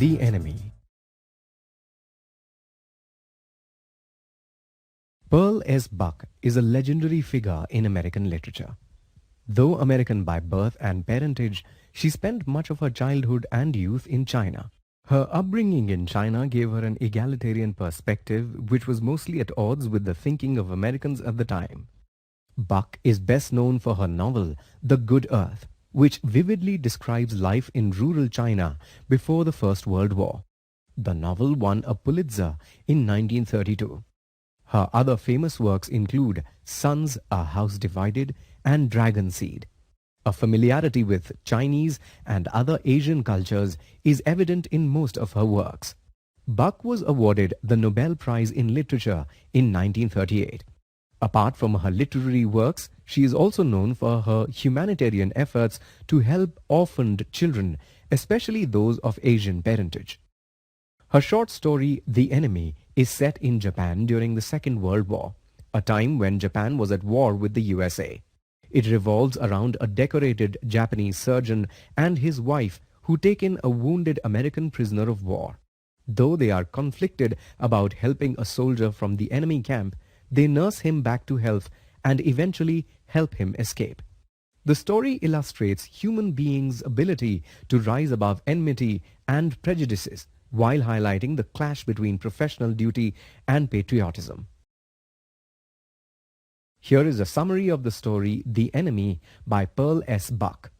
The Enemy. Pearl S. Buck is a legendary figure in American literature. Though American by birth and parentage, she spent much of her childhood and youth in China. Her upbringing in China gave her an egalitarian perspective which was mostly at odds with the thinking of Americans at the time. Buck is best known for her novel The Good Earth, which vividly describes life in rural China before the First World War. The novel won a Pulitzer in 1932. Her other famous works include Sons, A House Divided, and Dragon Seed. A familiarity with Chinese and other Asian cultures is evident in most of her works. Buck was awarded the Nobel Prize in Literature in 1938. Apart from her literary works, she is also known for her humanitarian efforts to help orphaned children, especially those of Asian parentage. Her short story, The Enemy, is set in Japan during the Second World War, a time when Japan was at war with the USA. It revolves around a decorated Japanese surgeon and his wife who take in a wounded American prisoner of war. Though they are conflicted about helping a soldier from the enemy camp, they nurse him back to health and eventually help him escape. The story illustrates human beings' ability to rise above enmity and prejudices while highlighting the clash between professional duty and patriotism. Here is a summary of the story The Enemy by Pearl S. Buck.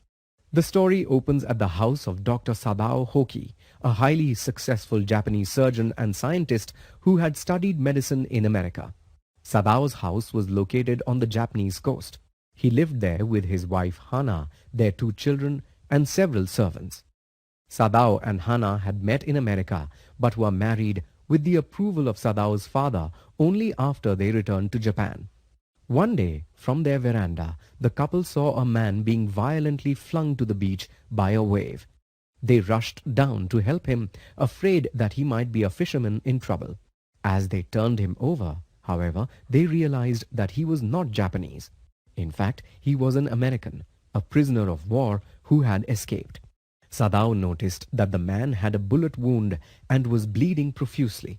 The story opens at the house of Dr. Sadao Hoki, a highly successful Japanese surgeon and scientist who had studied medicine in America. Sadao's house was located on the Japanese coast. He lived there with his wife Hana, their 2 children, and several servants. Sadao and Hana had met in America but were married with the approval of Sadao's father only after they returned to Japan. One day, from their veranda, the couple saw a man being violently flung to the beach by a wave. They rushed down to help him, afraid that he might be a fisherman in trouble. As they turned him over, however, they realized that he was not Japanese. In fact, he was an American, a prisoner of war who had escaped. Sadao noticed that the man had a bullet wound and was bleeding profusely.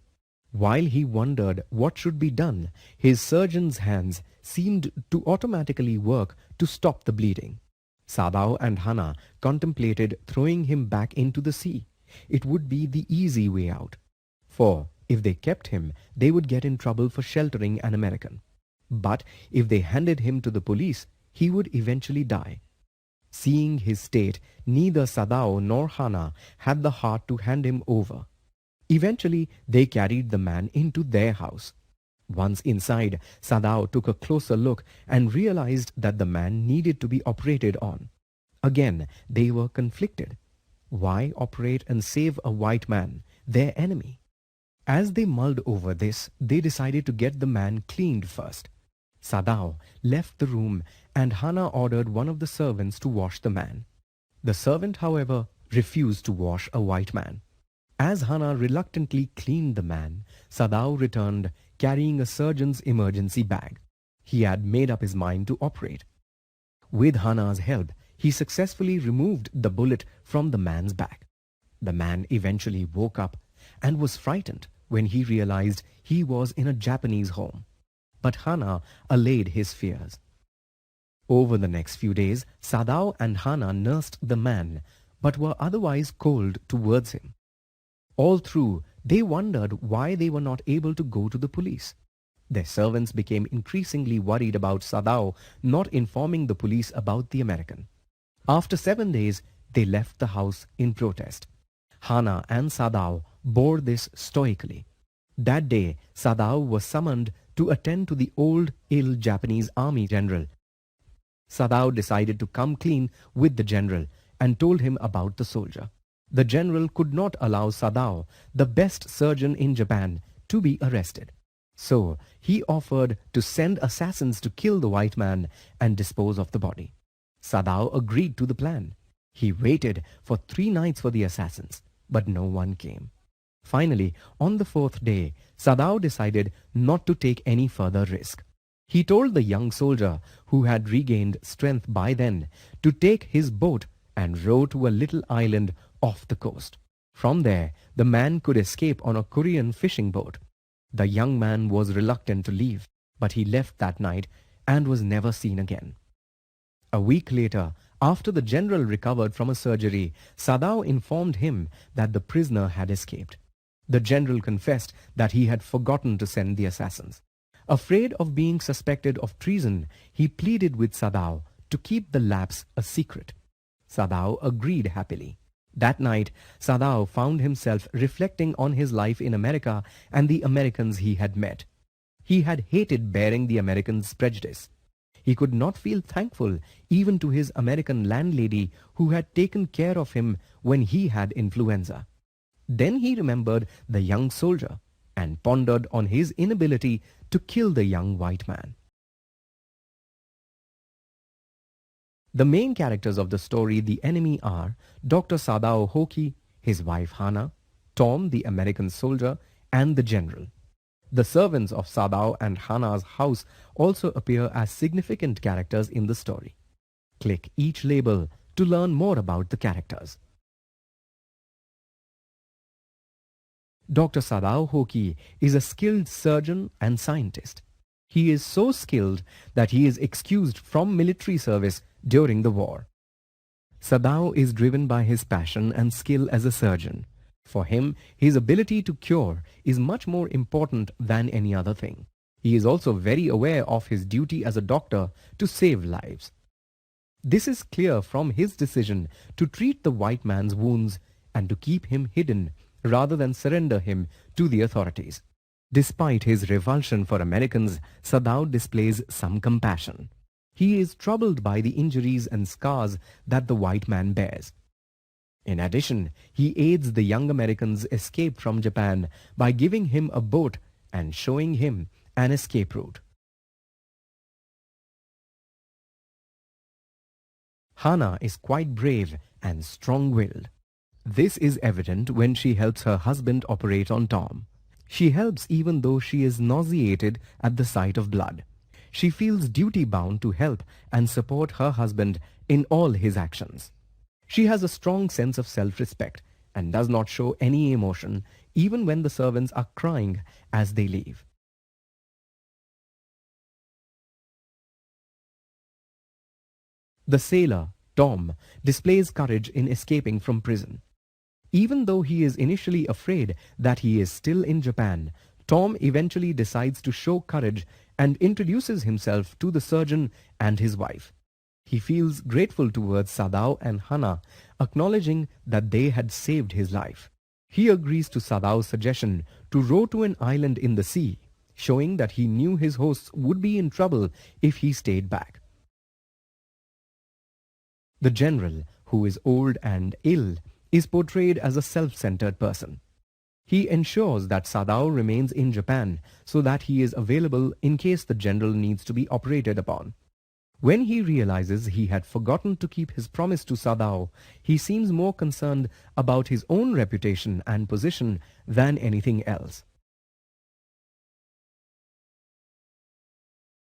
While he wondered what should be done, his surgeon's hands seemed to automatically work to stop the bleeding. Sadao and Hana contemplated throwing him back into the sea. It would be the easy way out. For if they kept him, they would get in trouble for sheltering an American. But if they handed him to the police, he would eventually die. Seeing his state, neither Sadao nor Hana had the heart to hand him over. Eventually, they carried the man into their house. Once inside, Sadao took a closer look and realized that the man needed to be operated on. Again, they were conflicted. Why operate and save a white man, their enemy? As they mulled over this, they decided to get the man cleaned first. Sadao left the room and Hana ordered one of the servants to wash the man. The servant, however, refused to wash a white man. As Hana reluctantly cleaned the man, Sadao returned carrying a surgeon's emergency bag. He had made up his mind to operate. With Hana's help, he successfully removed the bullet from the man's back. The man eventually woke up and was frightened when he realized he was in a Japanese home. But Hana allayed his fears. Over the next few days, Sadao and Hana nursed the man, but were otherwise cold towards him. All through, they wondered why they were not able to go to the police. Their servants became increasingly worried about Sadao not informing the police about the American. After 7 days, they left the house in protest. Hana and Sadao bore this stoically. That day, Sadao was summoned to attend to the old, ill Japanese army general. Sadao decided to come clean with the general and told him about the soldier. The general could not allow Sadao, the best surgeon in Japan, to be arrested. So he offered to send assassins to kill the white man and dispose of the body. Sadao agreed to the plan. He waited for 3 nights for the assassins, but no one came. Finally, on the 4th day, Sadao decided not to take any further risk. He told the young soldier, who had regained strength by then, to take his boat and row to a little island off the coast. From there, the man could escape on a Korean fishing boat. The young man was reluctant to leave, but he left that night and was never seen again. A week later, after the general recovered from a surgery, Sadao informed him that the prisoner had escaped. The general confessed that he had forgotten to send the assassins. Afraid of being suspected of treason, he pleaded with Sadao to keep the lapse a secret. Sadao agreed happily. That night, Sadao found himself reflecting on his life in America and the Americans he had met. He had hated bearing the Americans' prejudice. He could not feel thankful even to his American landlady who had taken care of him when he had influenza. Then he remembered the young soldier and pondered on his inability to kill the young white man. The main characters of the story The Enemy are Dr. Sadao Hoki, his wife Hana, Tom the American soldier, and the general. The servants of Sadao and Hana's house also appear as significant characters in the story. Click each label to learn more about the characters. Dr. Sadao Hoki is a skilled surgeon and scientist. He is so skilled that he is excused from military service during the war. Sadao is driven by his passion and skill as a surgeon. For him, his ability to cure is much more important than any other thing. He is also very aware of his duty as a doctor to save lives. This is clear from his decision to treat the white man's wounds and to keep him hidden rather than surrender him to the authorities. Despite his revulsion for Americans, Sadao displays some compassion. He is troubled by the injuries and scars that the white man bears. In addition, he aids the young American's escape from Japan by giving him a boat and showing him an escape route. Hana is quite brave and strong-willed. This is evident when she helps her husband operate on Tom. She helps even though she is nauseated at the sight of blood. She feels duty-bound to help and support her husband in all his actions. She has a strong sense of self-respect and does not show any emotion even when the servants are crying as they leave. The sailor, Tom, displays courage in escaping from prison. Even though he is initially afraid that he is still in Japan, Tom eventually decides to show courage and introduces himself to the surgeon and his wife. He feels grateful towards Sadao and Hana, acknowledging that they had saved his life. He agrees to Sadao's suggestion to row to an island in the sea, showing that he knew his hosts would be in trouble if he stayed back. The general, who is old and ill, is portrayed as a self-centered person. He ensures that Sadao remains in Japan so that he is available in case the general needs to be operated upon. When he realizes he had forgotten to keep his promise to Sadao, he seems more concerned about his own reputation and position than anything else.